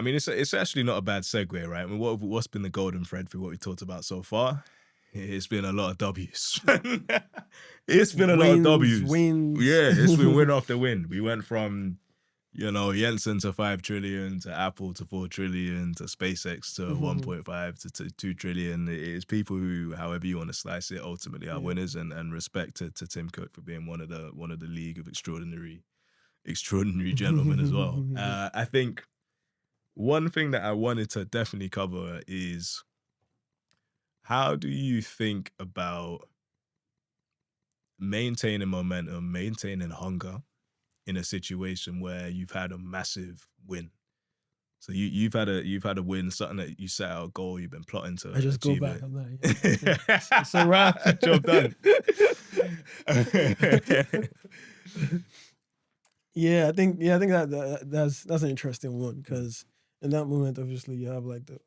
I mean, it's actually not a bad segue, right? I mean, what's been the golden thread for what we talked about so far? It's been a lot of W's. It's been a lot of W's. Wins. Yeah, it's been win after win. We went from, Jensen to 5 trillion, to Apple to 4 trillion, to SpaceX to 1.5 to 2 trillion. It's people who, however you want to slice it, ultimately are winners, and respect to Tim Cook for being one of the league of extraordinary gentlemen as well. I think one thing that I wanted to definitely cover is, how do you think about maintaining momentum, maintaining hunger in a situation where you've had a massive win? So you've had a win, something that you set out a goal, you've been plotting to I just achieve go back. it. I'm like, it's a wrap. Job done. I think that's an interesting one, because in that moment, obviously, you have like the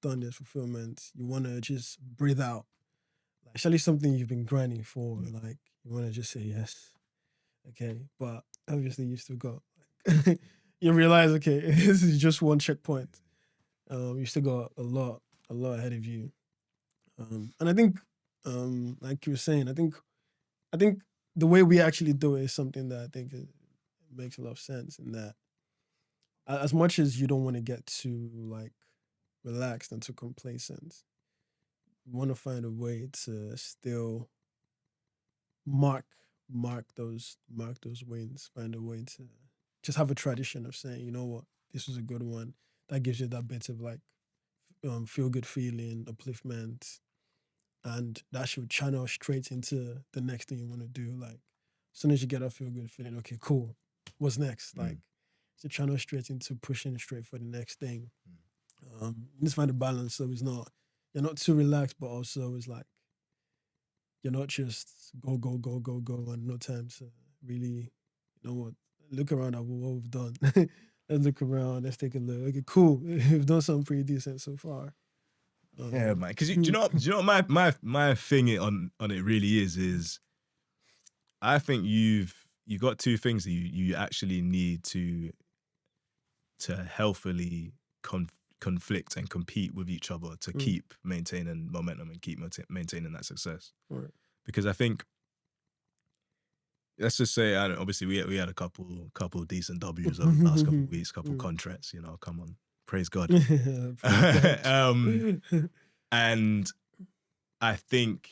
done this fulfillment. You want to just breathe out, like, especially something you've been grinding for. Like, you want to just say yes, okay. But obviously, you still got. You realize, okay, this is just one checkpoint. You still got a lot ahead of you. And I think, like you were saying, I think the way we actually do it is something that I think makes a lot of sense. In that, as much as you don't want to get too like relaxed and too complacent, you want to find a way to still mark those wins. Find a way to just have a tradition of saying, you know what, this was a good one. That gives you that bit of like feel good feeling, upliftment, and that should channel straight into the next thing you want to do. Like, as soon as you get that feel good feeling, okay, cool, what's next? Like, to channel straight into pushing straight for the next thing. You just find a balance, so you're not too relaxed, but also it's like you're not just go, and no time to really, look around at what we've done. Let's look around, let's take a look. Okay, cool, we've done something pretty decent so far. Yeah, man. Because do you know what my thing on it really is I think you got two things that you actually need to healthily conflict and compete with each other to keep maintaining momentum and keep maintaining that success. Right. Because I think, let's just say, obviously we had a couple decent W's over the last couple of weeks, couple contracts. Come on, praise God. And I think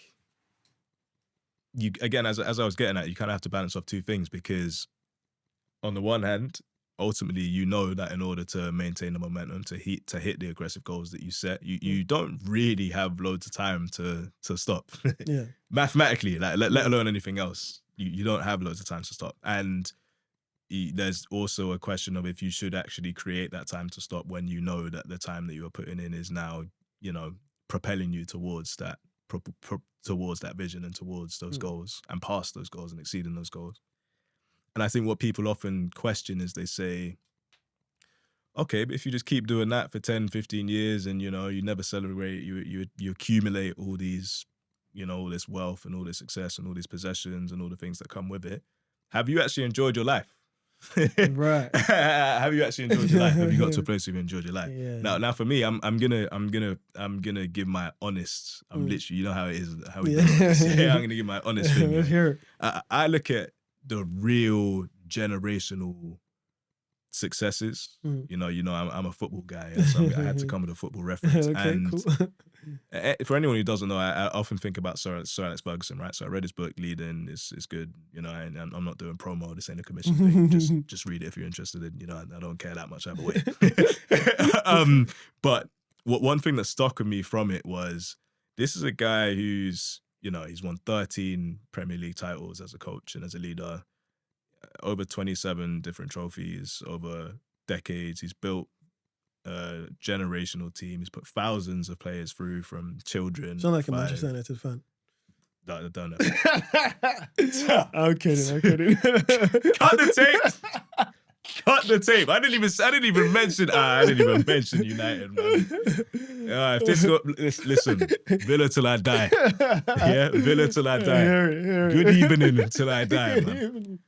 you, again, as I was getting at, you kind of have to balance off two things, because on the one hand, ultimately, that in order to maintain the momentum, to hit the aggressive goals that you set, you don't really have loads of time to stop. Yeah. Mathematically, like let alone anything else, you don't have loads of time to stop. And there's also a question of if you should actually create that time to stop when you know that the time that you are putting in is now, propelling you towards that towards that vision and towards those goals and past those goals and exceeding those goals. And I think what people often question is, they say, okay, but if you just keep doing that for 10, 15 years and, you never celebrate, you accumulate all these, all this wealth and all this success and all these possessions and all the things that come with it, have you actually enjoyed your life? Right. Have you actually enjoyed your life? Have you got to a place where you've enjoyed your life? Yeah. Now for me, I'm gonna give my honest. I'm literally, how it is, how we do Yeah. this. Yeah, I'm gonna give my honest thing. Let's hear it. I look at the real generational successes. I'm a football guy, so I had to come with a football reference. Okay, and cool. For anyone who doesn't know, I often think about Sir Alex Ferguson, right? So I read his book, Leading. It's good, and I'm not doing promo. This ain't a commission thing. Just read it if you're interested in, I don't care that much either way. But one thing that stuck with me from it was, this is a guy who's, he's won 13 Premier League titles as a coach and as a leader, over 27 different trophies over decades. He's built a generational team. He's put thousands of players through, from children. Sound like a Manchester United fan. I don't know. I'm kidding. Cut the tape. Cut the tape. I didn't even mention United, man. Listen, Villa till I die. Yeah, Villa till I die. Good evening till I die, man.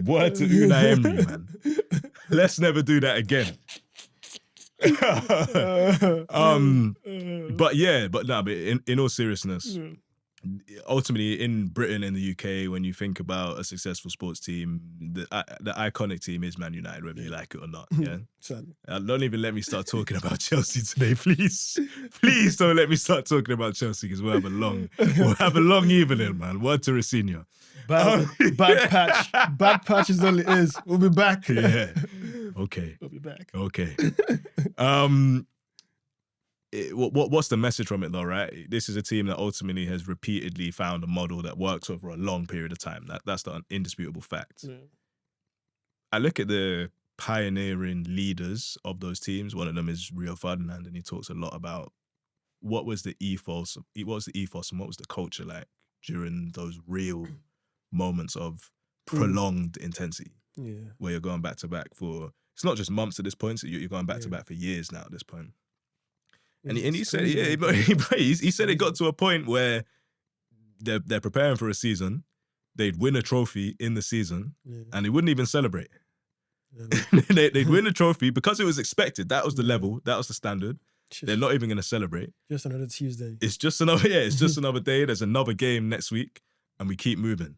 Word to Unai Emery, man. Let's never do that again. But in all seriousness, ultimately in Britain and the UK, when you think about a successful sports team, the iconic team is Man United, whether you like it or not. Yeah. Don't even let me start talking about Chelsea today, please. Please don't let me start talking about Chelsea because we'll have a long evening, man. Word to Rosinha. Bad patch is all it is. We'll be back. Yeah. Okay. We'll be back. Okay. What's the message from it though, right? This is a team that ultimately has repeatedly found a model that works over a long period of time. That's the indisputable fact. Yeah. I look at the pioneering leaders of those teams. One of them is Rio Ferdinand, and he talks a lot about what was the ethos and what was the culture like during those real moments of prolonged intensity. Yeah. Where you're going back to back for, it's not just months at this point, so you're going back to back for years now at this point. And he said, he said it got to a point where they're preparing for a season, they'd win a trophy in the season, and they wouldn't even celebrate. Yeah. They'd win a trophy because it was expected. That was the level. That was the standard. They're not even going to celebrate. Just another Tuesday. It's just another day. There's another game next week, and we keep moving.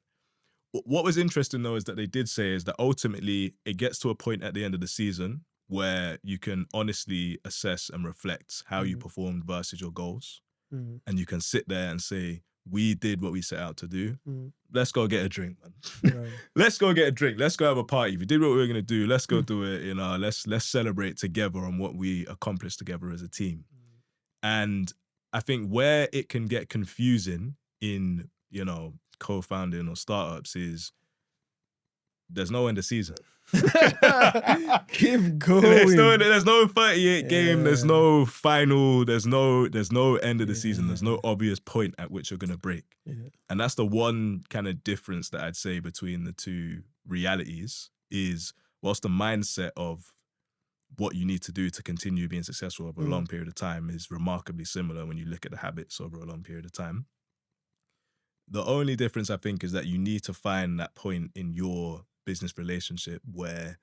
What was interesting though is that they did say is that ultimately it gets to a point at the end of the season where you can honestly assess and reflect how you performed versus your goals. And you can sit there and say, we did what we set out to do. Let's go get a drink, man. Right. Let's go get a drink. Let's go have a party. We did what we were going to do. Let's go do it. Let's celebrate together on what we accomplished together as a team. And I think where it can get confusing in, co-founding or startups is there's no end of season. Keep going. There's no 38 game. There's no final. There's no end of the season. There's no obvious point at which you're gonna break. And that's the one kind of difference that I'd say between the two realities is whilst the mindset of what you need to do to continue being successful over a long period of time is remarkably similar when you look at the habits over a long period of time. The only difference, I think, is that you need to find that point in your business relationship where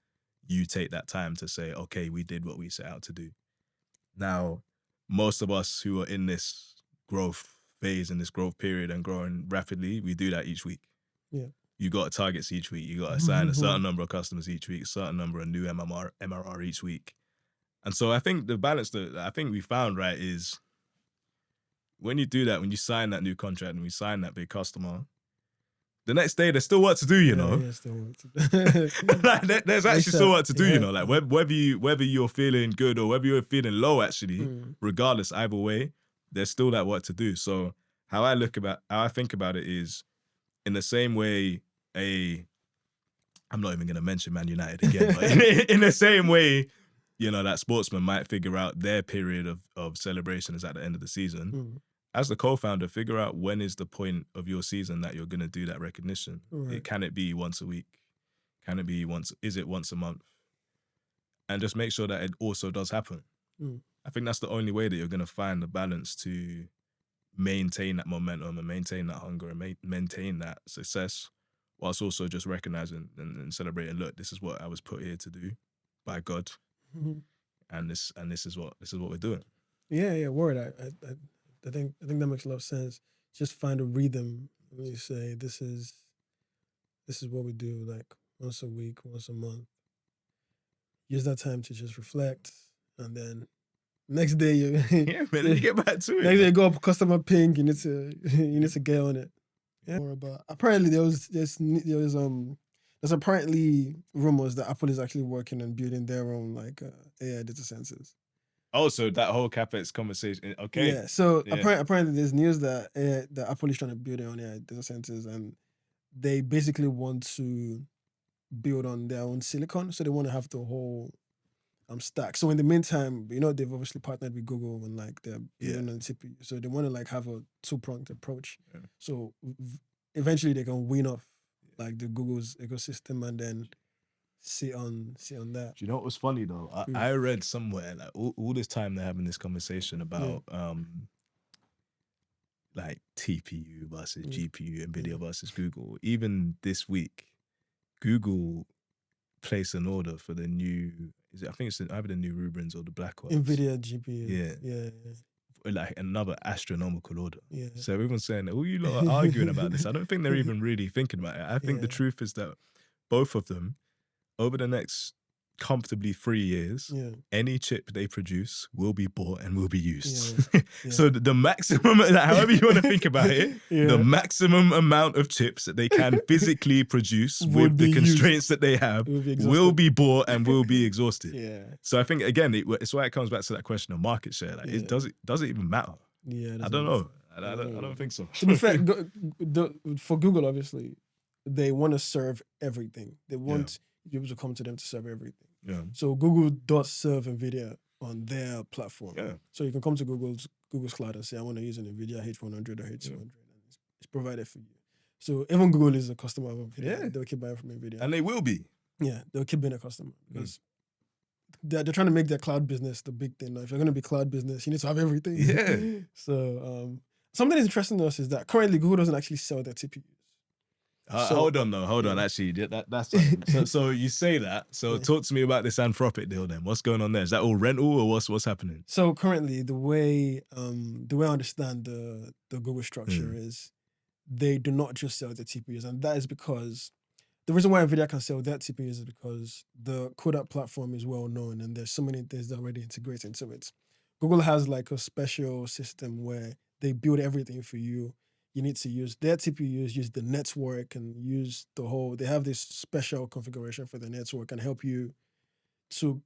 you take that time to say, okay, we did what we set out to do. Now, most of us who are in this growth phase, in this growth period and growing rapidly, we do that each week. Yeah. You got targets each week. You got to sign a certain number of customers each week, a certain number of new MRR each week. And so I think the balance that I think we found, right, is when you do that, when you sign that new contract and we sign that big customer, the next day there's still work to do, Yeah, still work to do. Like, there's actually still work to do, Like whether you're feeling good or whether you're feeling low, actually, regardless, either way, there's still that work to do. So how I think about it is in the same way I'm not even going to mention Man United again, but in the same way, that sportsman might figure out their period of celebration is at the end of the season. As the co-founder, figure out when is the point of your season that you're going to do that recognition. Right. Can it be once a week? Is it once a month? And just make sure that it also does happen. I think that's the only way that you're going to find the balance to maintain that momentum and maintain that hunger and maintain that success, whilst also just recognizing and celebrating, look, this is what I was put here to do by God. And this is what we're doing. Yeah, word. I think that makes a lot of sense. Just find a rhythm when you say this is what we do, like once a week, once a month. Use that time to just reflect, and then next day you get back to it. Next day you go up customer ping. You need to get on it. Yeah. More about apparently there's apparently rumors that Apple is actually working on building their own like AI data centers. Oh, so that whole CapEx conversation, okay. Yeah, so apparently there's news that Apple is trying to build their own AI data centers, and they basically want to build on their own silicon, so they want to have the whole stack. So in the meantime, they've obviously partnered with Google and like they're building on CPU, so they want to like have a two-pronged approach. Yeah. So eventually they can win off like the Google's ecosystem and then sit on that. Do you know what was funny though? I read somewhere like all this time they're having this conversation about like TPU versus GPU, NVIDIA versus Google. Even this week, Google placed an order for the new is it? I think it's either the new Rubens or the black ones. NVIDIA GPUs. Yeah. Yeah. Like another astronomical order. Yeah. So everyone's saying, "Oh, you lot are arguing about this." I don't think they're even really thinking about it. I think the Yeah. truth is that both of them, over the next comfortably 3 years, Yeah. any chip they produce will be bought and will be used. Yeah. So the maximum, however you want to think about it, the maximum amount of chips that they can physically produce with the constraints that they have will be bought and will be exhausted. Yeah. So I think again, it's why it comes back to that question of market share. Like, does it even matter? Yeah, I don't know. I don't think so. To be fair, for Google, obviously, they want to serve everything. They want people to come to them to serve everything. Yeah. So Google does serve NVIDIA on their platform. Yeah. So you can come to Google's cloud and say, I want to use an NVIDIA H100 or H200, and it's provided for you. So even Google is a customer of NVIDIA. They'll keep buying from NVIDIA. And they will be. Yeah, they'll keep being a customer because they're trying to make their cloud business the big thing. Now, if you're going to be cloud business, you need to have everything. Yeah. So something that's interesting to us is that currently Google doesn't actually sell their TPUs. Hold on. Actually, that's so you say that. So talk to me about this Anthropic deal then. What's going on there? Is that all rental or what's happening? So currently, the way I understand the Google structure is they do not just sell the TPUs, and that is because the reason why NVIDIA can sell their TPUs is because the CodeApp platform is well known, and there's so many things that already integrate into it. Google has like a special system where they build everything for you. You need to use their TPUs, use the network, and use the whole. They have this special configuration for the network and help you to.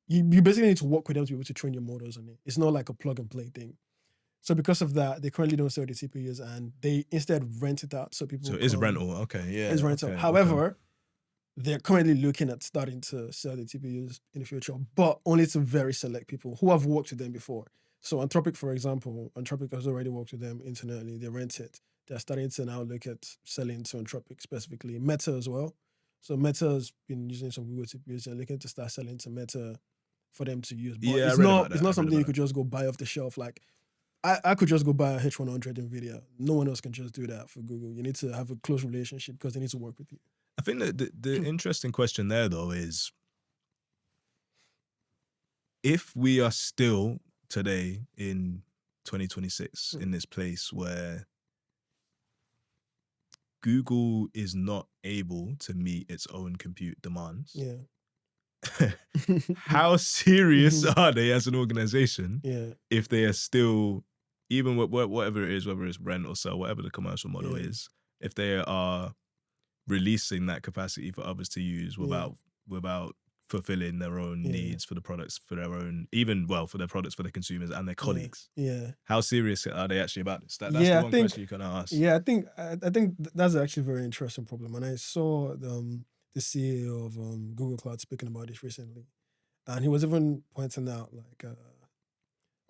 You basically need to work with them to be able to train your models on it. It's not like a plug and play thing. So because of that, they currently don't sell the TPUs and they instead rent it out so people. So it's rental, okay, yeah. It's rental. Okay, However, they're currently looking at starting to sell the TPUs in the future, but only to very select people who have worked with them before. So Anthropic, for example, Anthropic has already worked with them internally. They rent it. They're starting to now look at selling to Anthropic specifically. Meta as well. So Meta has been using some Google TPUs. They're looking to start selling to Meta for them to use. But it's not something you could just go buy off the shelf. Like I could just go buy a H100 NVIDIA. No one else can just do that for Google. You need to have a close relationship because they need to work with you. I think that the interesting question there though is if we are still today in 2026 in this place where Google is not able to meet its own compute demands. Yeah. How serious are they as an organization if they are still, even with whatever it is, whether it's rent or sell, whatever the commercial model is, if they are releasing that capacity for others to use without fulfilling their own needs for the products, for their own, for their products, for their consumers and their colleagues. Yeah. How serious are they actually about this? That's the one question you can ask. Yeah, I think that's actually a very interesting problem. And I saw the CEO of Google Cloud speaking about this recently. And he was even pointing out, like,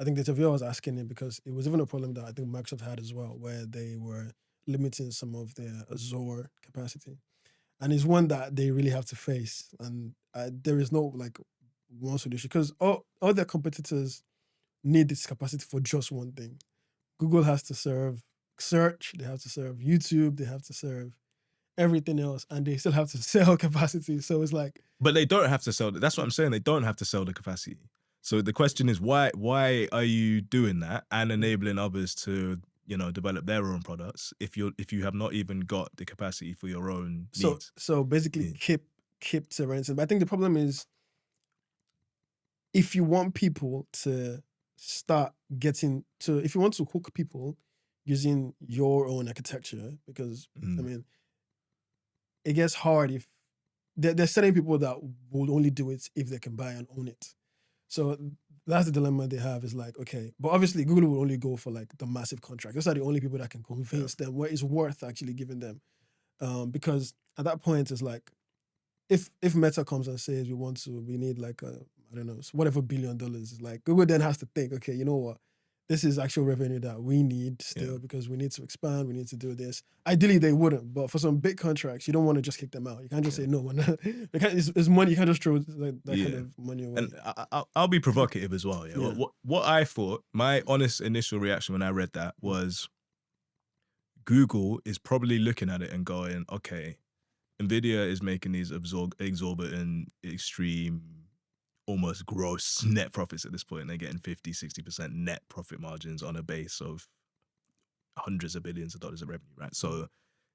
I think the interviewer was asking him because it was even a problem that I think Microsoft had as well, where they were limiting some of their Azure capacity. And it's one that they really have to face. And there is no like one solution because all their competitors need this capacity for just one thing. Google has to serve search, they have to serve YouTube, they have to serve everything else, and they still have to sell capacity. So it's like... But they don't have to sell. That's what I'm saying. They don't have to sell the capacity. So the question is, why are you doing that and enabling others to, develop their own products if you have not even got the capacity for your own needs? So basically keep to renting. But I think the problem is if you want people to start getting to, if you want to hook people using your own architecture, because I mean, it gets hard if there's certain people that will only do it if they can buy and own it. So that's the dilemma they have, is like, okay, but obviously Google will only go for like the massive contract. Those are the only people that can convince them what it's worth actually giving them. Because at that point, it's like, if Meta comes and says we need like whatever $1 billion, it's like Google then has to think, okay, you know what? This is actual revenue that we need still because we need to expand, we need to do this. Ideally, they wouldn't, but for some big contracts, you don't want to just kick them out. You can't just say no. It's money. You can't just throw that kind of money away. And I'll be provocative as well. Yeah? What I thought, my honest initial reaction when I read that was Google is probably looking at it and going, okay, NVIDIA is making these exorbitant, extreme almost gross net profits at this point. They're getting 50-60% net profit margins on a base of hundreds of billions of dollars of revenue, right? So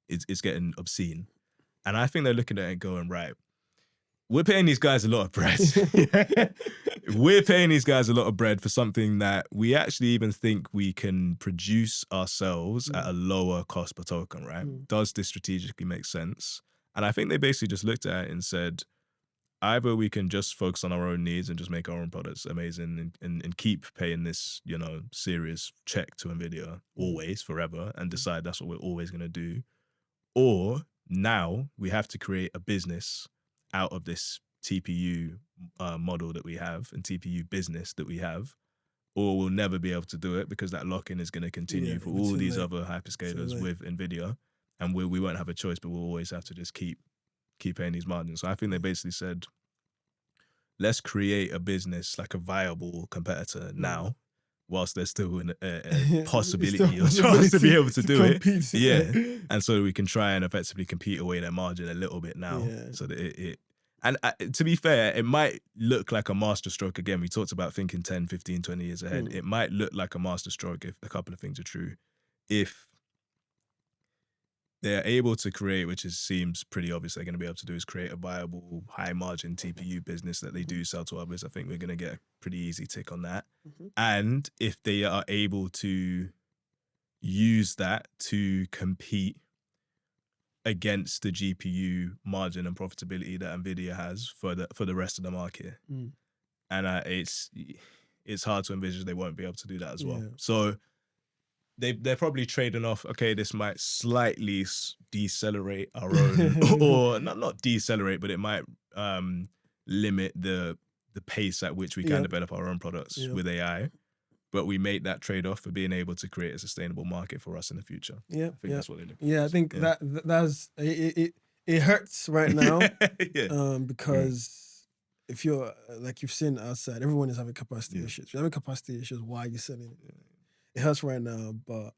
it's getting obscene. And I think they're looking at it going, right, we're paying these guys a lot of bread. We're paying these guys a lot of bread for something that we actually even think we can produce ourselves at a lower cost per token, right? Does this strategically make sense? And I think they basically just looked at it and said, either we can just focus on our own needs and just make our own products amazing and keep paying this, you know, serious check to NVIDIA always, forever, and decide that's what we're always going to do. Or now we have to create a business out of this TPU model that we have and TPU business that we have, or we'll never be able to do it because that lock-in is going to continue for all these other hyperscalers with NVIDIA, and we won't have a choice, but we'll always have to just keep paying these margins. So I think they basically said, let's create a business, like a viable competitor now, whilst there's still a possibility or chance to be able to do it. Yeah. And so we can try and effectively compete away their margin a little bit now. Yeah. So that and to be fair, it might look like a masterstroke. Again, we talked about thinking 10, 15, 20 years ahead. It might look like a masterstroke if a couple of things are true. If they're able to create, which seems pretty obvious they're going to be able to do, is create a viable, high-margin TPU business that they do sell to others. I think we're going to get a pretty easy tick on that. And if they are able to use that to compete against the GPU margin and profitability that NVIDIA has for the rest of the market, and it's hard to envision they won't be able to do that as well. So they're probably trading off, okay, this might slightly decelerate our own, or not decelerate, but it might limit the pace at which we can develop our own products with AI. But we make that trade-off for being able to create a sustainable market for us in the future. I think that's what they're looking for. I think that's it hurts right now because if you're, like you've seen outside, everyone is having capacity issues. If you're having capacity issues, why are you selling it? It hurts right now, but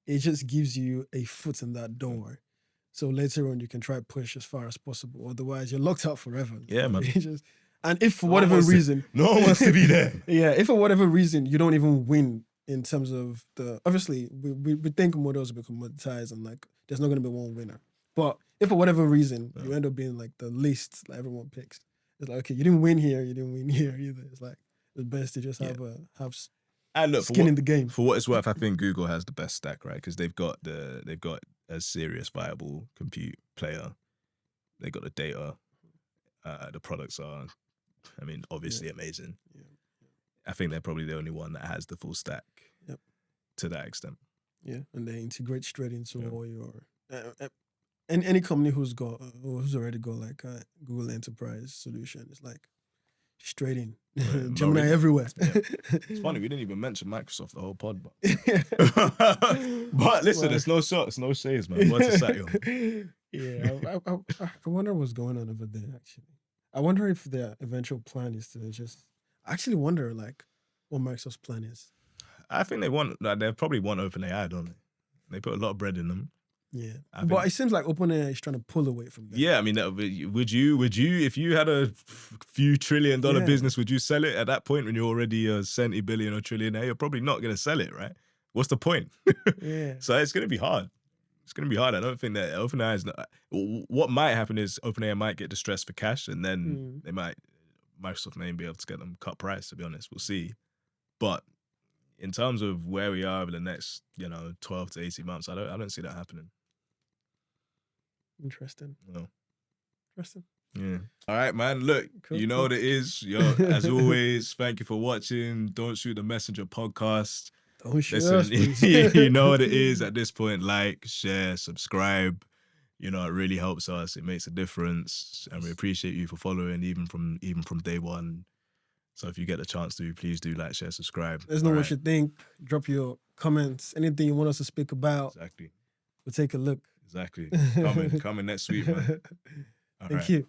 it just gives you a foot in that door. So later on, you can try to push as far as possible. Otherwise, you're locked out forever. Yeah, man. And if for whatever reason... No one wants to be there. If for whatever reason, you don't even win in terms of the... Obviously, we think models will become commoditized and like, there's not going to be one winner. But if for whatever reason, you end up being like the least that everyone picks, it's like, okay, you didn't win here, you didn't win here either. It's like, it's best to just have and look, skin in the game. For what it's worth, I think Google has the best stack, right? Because they've got a serious, viable compute player. They got the data. The products are, I mean, obviously amazing. I think they're probably the only one that has the full stack to that extent. Yeah, and they integrate straight into all your and any company who's already got like a Google Enterprise solution is like straight in. Gemini everywhere. It's funny, we didn't even mention Microsoft the whole pod, but listen, it's no shots, it's no shades, man. What's a Satyo? I wonder what's going on over there, actually. I wonder if their eventual plan is to just... I actually wonder, like, what Microsoft's plan is. I think they probably want OpenAI, don't they? They put a lot of bread in them. Yeah, but it seems like OpenAI is trying to pull away from them. Yeah, I mean, would you, if you had a few $1 trillion business, would you sell it at that point when you're already a $70 billion or trillionaire? You're probably not going to sell it, right? What's the point? So it's going to be hard. It's going to be hard. I don't think that OpenAI is not... What might happen is OpenAI might get distressed for cash, and then Microsoft may be able to get them cut price, to be honest. We'll see. But in terms of where we are over the next, 12 to 18 months, I don't see that happening. Interesting. No. Interesting. Yeah. All right, man. Look, you know what it is. As always, thank you for watching. Don't Shoot the Messenger podcast. Don't shoot us, you know what it is at this point. Like, share, subscribe. It really helps us. It makes a difference. And we appreciate you for following even from day one. So if you get the chance to, please do like, share, subscribe. Let us know what you think. Drop your comments. Anything you want us to speak about. Exactly. We'll take a look. Exactly. Coming next week, man. Thank you.